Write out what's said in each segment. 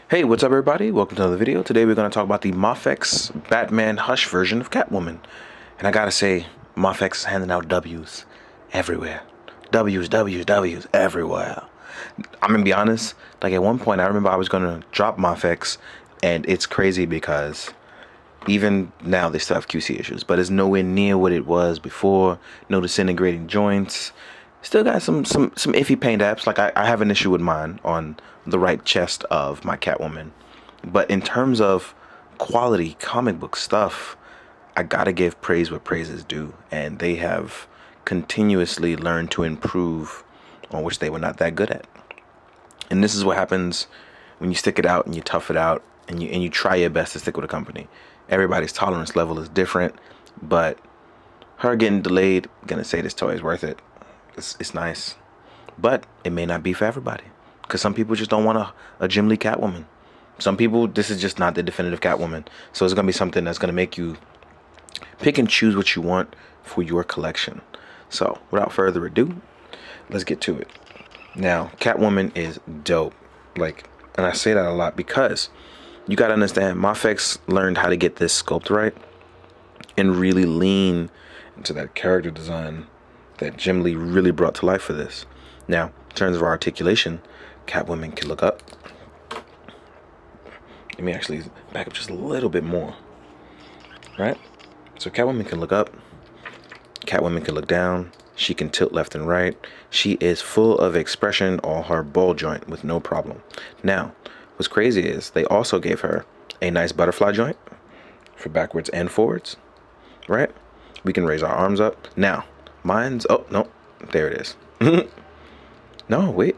Hey, what's up everybody? Welcome to another video. Today we're going to talk about the Mafex BatmanHush version of Catwoman. And I gotta say, Mafex is handing out W's everywhere. W's everywhere. I'm gonna be honest, like at one point I remember I was gonna drop Mafex, and it's crazy because even now they still have QC issues, but it's nowhere near what it was before. No disintegrating joints. Still got some iffy paint apps. Like I have an issue with mine on the right chest of my Catwoman. But in terms of quality comic book stuff, I gotta give praise where praise is due. And they have continuously learned to improve on which they were not that good at. And this is what happens when you stick it out and you tough it out and you try your best to stick with a company. Everybody's tolerance level is different, but her getting delayed, gonna say this toy is worth it. It's nice, but it may not be for everybody because some people just don't want a Jim Lee Catwoman. Some people, this is just not the definitive Catwoman. So it's gonna be something that's gonna make you pick and choose what you want for your collection. So without further ado, let's get to it. Now, Catwoman is dope. And I say that a lot because you gotta understand, Mafex learned how to get this sculpt right and really lean into that character design that Jim Lee really brought to life for this. Now, in terms of our articulation, Catwoman can look up. Let me actually back up just a little bit more. Right? So Catwoman can look up. Catwoman can look down. She can tilt left and right. She is full of expression on her ball joint with no problem. Now, what's crazy is they also gave her a nice butterfly joint for backwards and forwards. Right? We can raise our arms up. Now, mine's, oh, no, there it is. No, wait.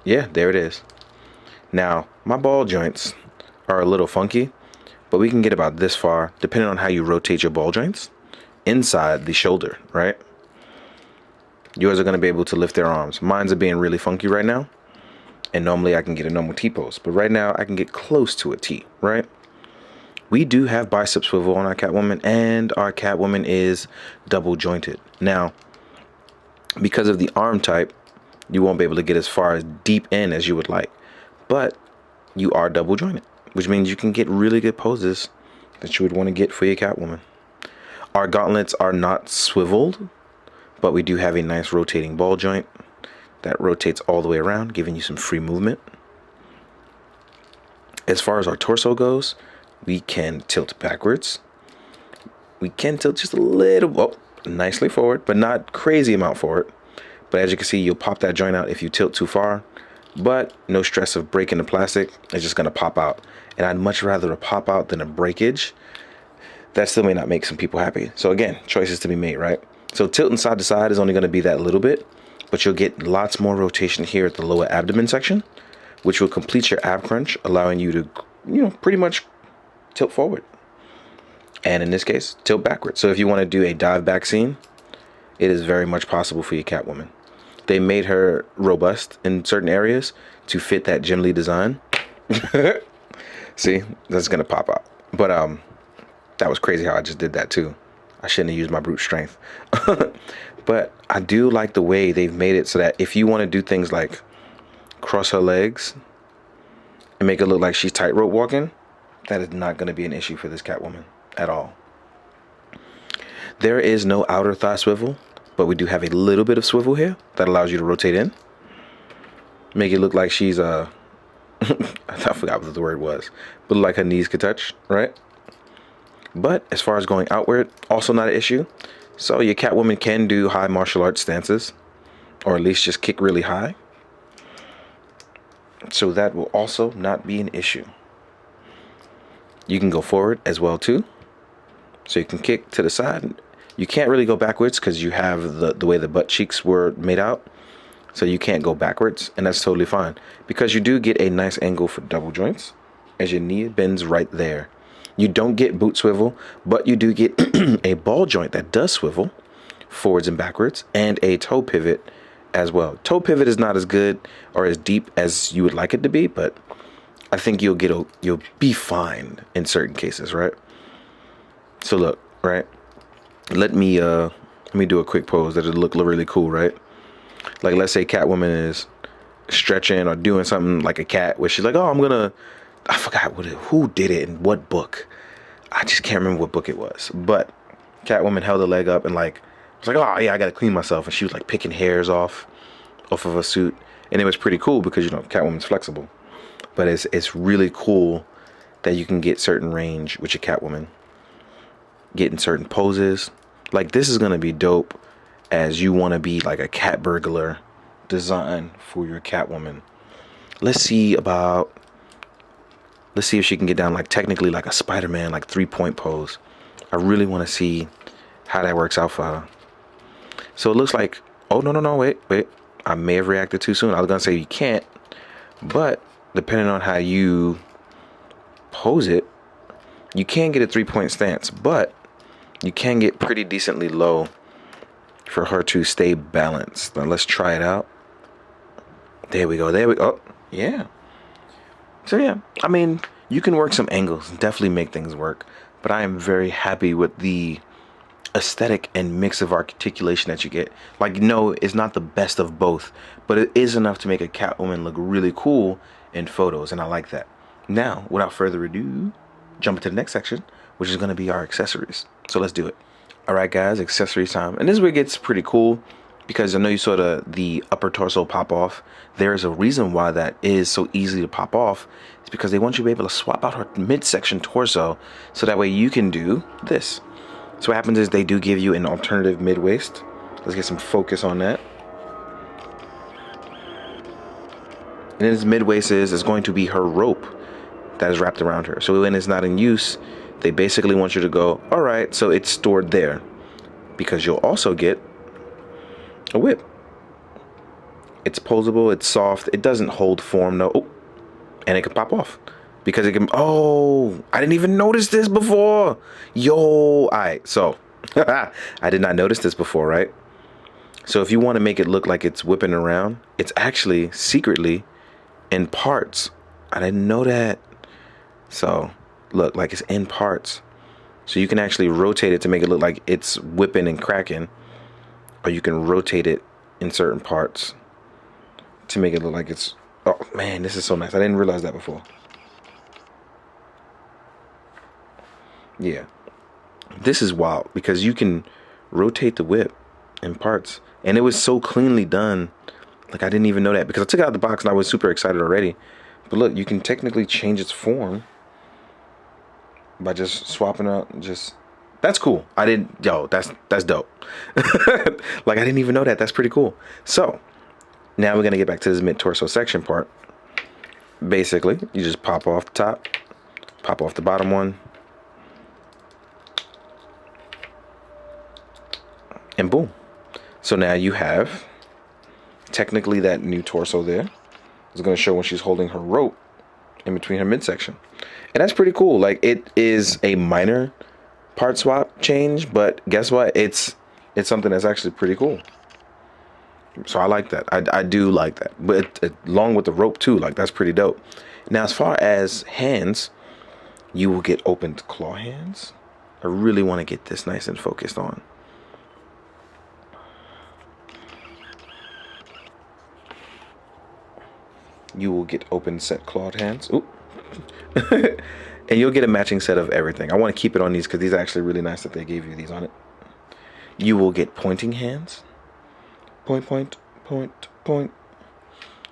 Yeah, there it is. Now, my ball joints are a little funky, but we can get about this far, depending on how you rotate your ball joints, inside the shoulder, right? Yours are going to be able to lift their arms. Mine's are being really funky right now, and normally I can get a normal T-pose, but right now I can get close to a T, right? We do have bicep swivel on our Catwoman, and our Catwoman is double jointed. Now, because of the arm type, you won't be able to get as far as deep in as you would like, but you are double jointed, which means you can get really good poses that you would want to get for your Catwoman. Our gauntlets are not swiveled, but we do have a nice rotating ball joint that rotates all the way around, giving you some free movement. As far as our torso goes, we can tilt backwards. We can tilt just a little, well, nicely forward, but not crazy amount forward. But as you can see, you'll pop that joint out if you tilt too far, but no stress of breaking the plastic. It's just gonna pop out. And I'd much rather a pop out than a breakage. That still may not make some people happy. So again, choices to be made, right? So tilting side to side is only gonna be that little bit, but you'll get lots more rotation here at the lower abdomen section, which will complete your ab crunch, allowing you to, pretty much tilt forward. And in this case, tilt backwards. So if you want to do a dive back scene, it is very much possible for your Catwoman. They made her robust in certain areas to fit that Jim Lee design. See, that's gonna pop out. But that was crazy how I just did that too. I shouldn't have used my brute strength. But I do like the way they've made it so that if you want to do things like cross her legs and make it look like she's tightrope walking, that is not going to be an issue for this Catwoman at all. There is no outer thigh swivel, but we do have a little bit of swivel here that allows you to rotate in. Make it look like she's, I forgot what the word was, but like her knees could touch, right? But as far as going outward, also not an issue. So your Catwoman can do high martial arts stances, or at least just kick really high. So that will also not be an issue. You can go forward as well too. So you can kick to the side. You can't really go backwards because you have the way the butt cheeks were made out. So you can't go backwards, and that's totally fine. Because you do get a nice angle for double joints as your knee bends right there. You don't get boot swivel, but you do get a ball joint that does swivel forwards and backwards, and a toe pivot as well. Toe pivot is not as good or as deep as you would like it to be, but I think you'll be fine in certain cases, right? So look, right? Let me do a quick pose that'll look really cool, right? Like let's say Catwoman is stretching or doing something like a cat where she's like, oh, I forgot who did it and what book. I just can't remember what book it was. But Catwoman held her leg up and like was like, oh yeah, I gotta clean myself. And she was like picking hairs off of her suit. And it was pretty cool because, you know, Catwoman's flexible. But it's really cool that you can get certain range with your Catwoman. Getting certain poses. Like, this is gonna be dope as you want to be like a cat burglar design for your Catwoman. Let's see if she can get down like technically like a Spider-Man like 3-point pose. I really want to see how that works out for her. So it looks like, oh no, wait, I may have reacted too soon. I was gonna say you can't, but depending on how you pose it, you can get a 3-point stance, but you can get pretty decently low for her to stay balanced. Now let's try it out. There we go. Oh, yeah. So yeah, I mean, you can work some angles and definitely make things work, but I am very happy with the aesthetic and mix of articulation that you get. Like, no, it's not the best of both, but it is enough to make a Catwoman look really cool in photos, and I like that. Now, without further ado, jump into the next section, which is going to be our accessories. So let's do it. All right, guys, accessories time. And this is where it gets pretty cool, because I know you saw the upper torso pop off. There is a reason why that is so easy to pop off. It's because they want you to be able to swap out her midsection torso, so that way you can do this. So what happens is they do give you an alternative mid-waist. Let's get some focus on that. And this mid-waist is going to be her rope that is wrapped around her. So when it's not in use, they basically want you to go, all right, so it's stored there, because you'll also get a whip. It's posable, it's soft, it doesn't hold form, no. Oh, and it can pop off because it can. Oh, I didn't even notice this before. Yo, all right, so I did not notice this before, right? So if you want to make it look like it's whipping around, it's actually secretly in parts. I didn't know that. So look, like it's in parts. So you can actually rotate it to make it look like it's whipping and cracking, or you can rotate it in certain parts to make it look like it's. Oh man, this is so nice. I didn't realize that before. Yeah, this is wild because you can rotate the whip in parts, and it was so cleanly done. Like, I didn't even know that because I took it out of the box and I was super excited already. But look, you can technically change its form by just swapping out. Just, that's cool. I didn't. Yo, that's dope. Like, I didn't even know that. That's pretty cool. So now we're gonna get back to this mid torso section part. Basically, you just pop off the top, pop off the bottom one, and boom. So now you have technically that new torso there. It's going to show when she's holding her rope in between her midsection. And that's pretty cool. Like, it is a minor part swap change, but guess what? It's something that's actually pretty cool. So I like that. I do like that. But along with the rope too, like, that's pretty dope. Now, as far as hands, you will get opened claw hands. I really want to get this nice and focused on. You will get open set clawed hands. Ooh. And you'll get a matching set of everything. I want to keep it on these because these are actually really nice that they gave you these on it. You will get pointing hands. Point, point, point, point.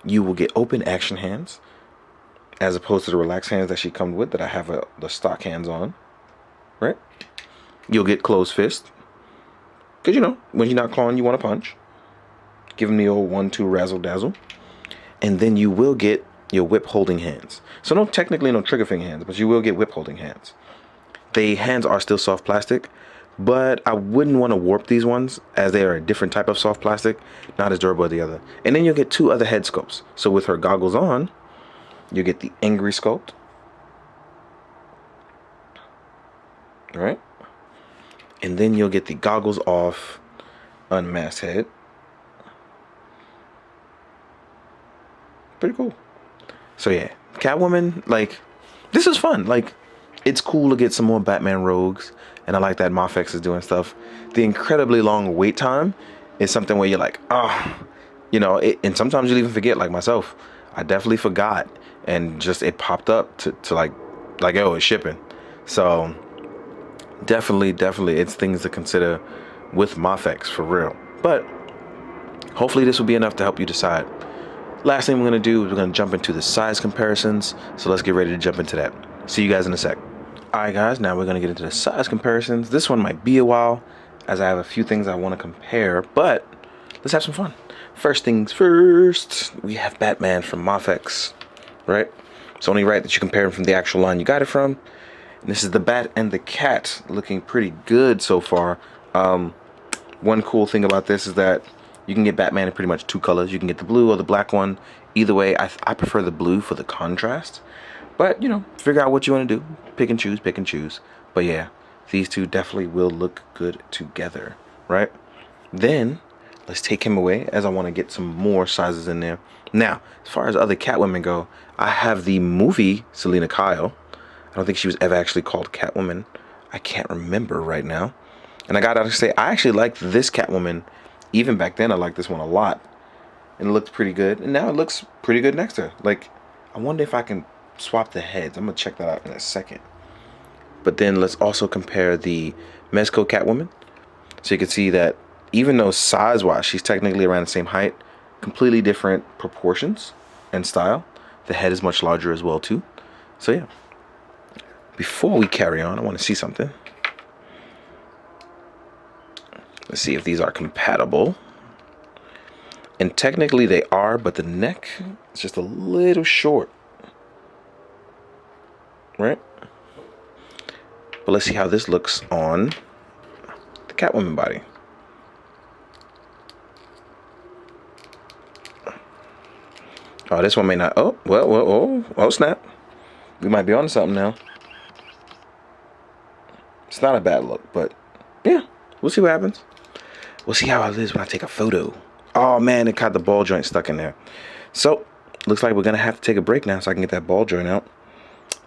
You will get open action hands, as opposed to the relaxed hands that she comes with that I have the stock hands on. Right? You'll get closed fist. Because, you know, when you're not clawing, you want to punch. Give them the old 1-2 razzle dazzle. And then you will get your whip holding hands. So technically no trigger finger hands, but you will get whip holding hands. The hands are still soft plastic, but I wouldn't want to warp these ones, as they are a different type of soft plastic, not as durable as the other. And then you'll get 2 other head sculpts. So with her goggles on, you get the angry sculpt. All right. And then you'll get the goggles off unmasked head. Pretty cool. So yeah, Catwoman, like, this is fun. Like, it's cool to get some more Batman rogues, and I like that Mafex is doing stuff. The incredibly long wait time is something where you're like, oh, You know, and sometimes you'll even forget, like myself. I definitely forgot, and just it popped up to like, oh, it's shipping. So definitely, it's things to consider with Mafex for real. But hopefully this will be enough to help you decide. Last thing we're gonna do is we're gonna jump into the size comparisons. So let's get ready to jump into that. See you guys in a sec. All right, guys. Now we're gonna get into the size comparisons. This one might be a while, as I have a few things I want to compare, but let's have some fun. First things first, we have Batman from Mafex, right? It's only right that you compare him from the actual line you got it from. And this is the Bat and the Cat, looking pretty good so far. One cool thing about this is that you can get Batman in pretty much two colors. You can get the blue or the black one. Either way, I prefer the blue for the contrast. But, you know, figure out what you want to do. Pick and choose, pick and choose. But yeah, these two definitely will look good together, right? Then, let's take him away, as I want to get some more sizes in there. Now, as far as other Catwomen go, I have the movie Selena Kyle. I don't think she was ever actually called Catwoman. I can't remember right now. And I gotta say, I actually liked this Catwoman. Even back then, I liked this one a lot. And it looked pretty good. And now it looks pretty good next to her. Like, I wonder if I can swap the heads. I'm gonna check that out in a second. But then let's also compare the Mezco Catwoman. So you can see that even though size-wise, she's technically around the same height, completely different proportions and style. The head is much larger as well, too. So yeah. Before we carry on, I want to see something. Let's see if these are compatible. And technically they are, but the neck is just a little short. Right? But let's see how this looks on the Catwoman body. Oh, this one may not. Oh, oh, snap. We might be on something now. It's not a bad look, but yeah, we'll see what happens. We'll see how it is when I take a photo. Oh man, it got the ball joint stuck in there. So, looks like we're gonna have to take a break now so I can get that ball joint out.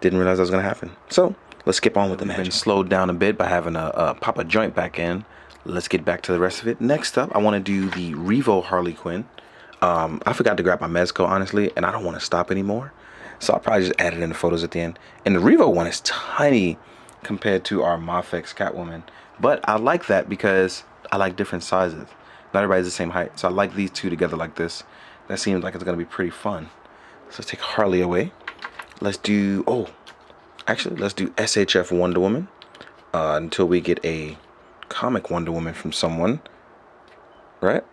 Didn't realize that was gonna happen. So, let's skip on with the magic. Been slowed down a bit by having a pop a joint back in. Let's get back to the rest of it. Next up, I want to do the Revo Harley Quinn. I forgot to grab my Mezco, honestly, and I don't want to stop anymore. So I'll probably just add it in the photos at the end. And the Revo one is tiny compared to our Mafex Catwoman. But I like that because I like different sizes. Not everybody's the same height. So I like these two together like this. That seems like it's going to be pretty fun. So let's take Harley away. Let's do, let's do SHF Wonder Woman until we get a comic Wonder Woman from someone. Right?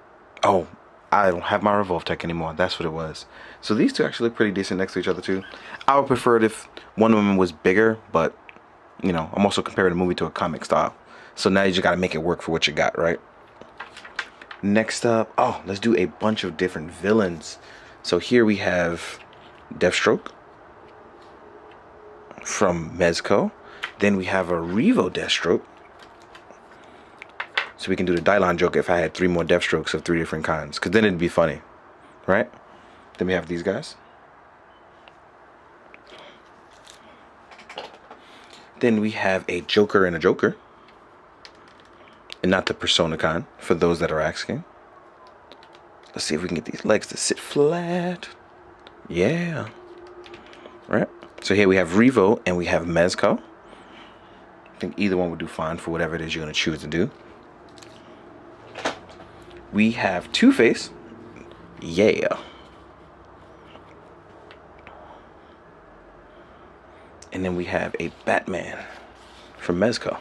Oh, I don't have my Revolve Tech anymore. That's what it was. So these two actually look pretty decent next to each other too. I would prefer it if Wonder Woman was bigger, but you know, I'm also comparing the movie to a comic style. So now you just gotta make it work for what you got, right? Next up, let's do a bunch of different villains. So here we have Deathstroke from Mezco. Then we have a Revo Deathstroke. So we can do the Dylon joke if I had 3 more Deathstrokes of 3 different kinds. Because then it'd be funny. Right? Then we have these guys. Then we have a Joker and a Joker. And not the Persona kind, for those that are asking. Let's see if we can get these legs to sit flat. Yeah. Right? So here we have Revo and we have Mezco. I think either one would do fine for whatever it is you're going to choose to do. We have Two-Face. Yeah. And then we have a Batman from Mezco.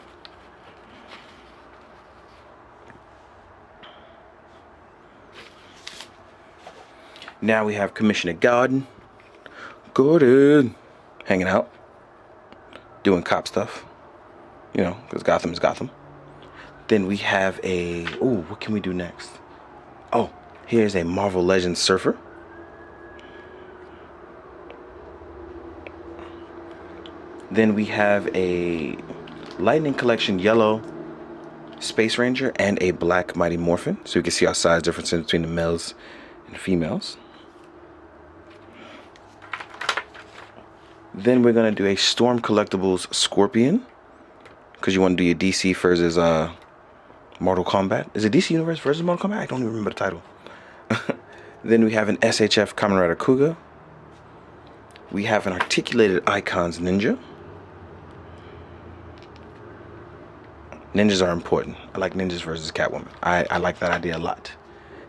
Now we have Commissioner Gordon. Hanging out. Doing cop stuff. You know, because Gotham is Gotham. Then we have a... what can we do next? Here's a Marvel Legends Surfer. Then we have a Lightning Collection Yellow Space Ranger and a Black Mighty Morphin. So you can see our size differences between the males and females. Then we're going to do a Storm Collectibles Scorpion. Because you want to do your DC versus Mortal Kombat. Is it DC Universe versus Mortal Kombat? I don't even remember the title. Then we have an SHF Kamen Rider Kuga. We have an Articulated Icons Ninja. Ninjas are important. I like ninjas versus Catwoman. I like that idea a lot.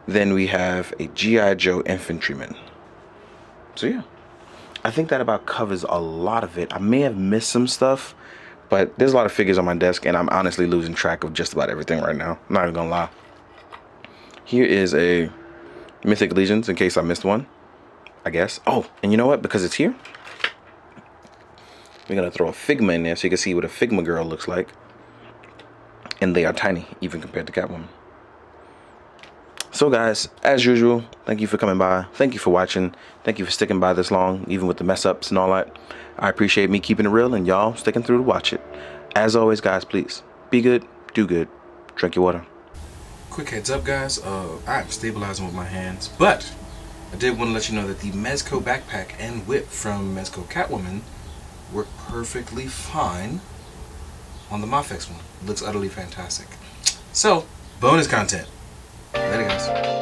Then we have a G.I. Joe Infantryman. So yeah, I think that about covers a lot of it. I may have missed some stuff, but there's a lot of figures on my desk, and I'm honestly losing track of just about everything right now. I'm not even gonna lie. Here is a Mythic Legions, in case I missed one, I guess. Oh, and you know what? Because it's here, we're gonna throw a Figma in there so you can see what a Figma girl looks like. And they are tiny, even compared to Catwoman. So guys, as usual, thank you for coming by. Thank you for watching. Thank you for sticking by this long, even with the mess ups and all that. I appreciate me keeping it real and y'all sticking through to watch it. As always, guys, please be good, do good, drink your water. Quick heads up, guys, I'm stabilizing with my hands, but I did want to let you know that the Mezco backpack and whip from Mezco Catwoman work perfectly fine on the Mafex one. It looks utterly fantastic. So, bonus content. Later, guys.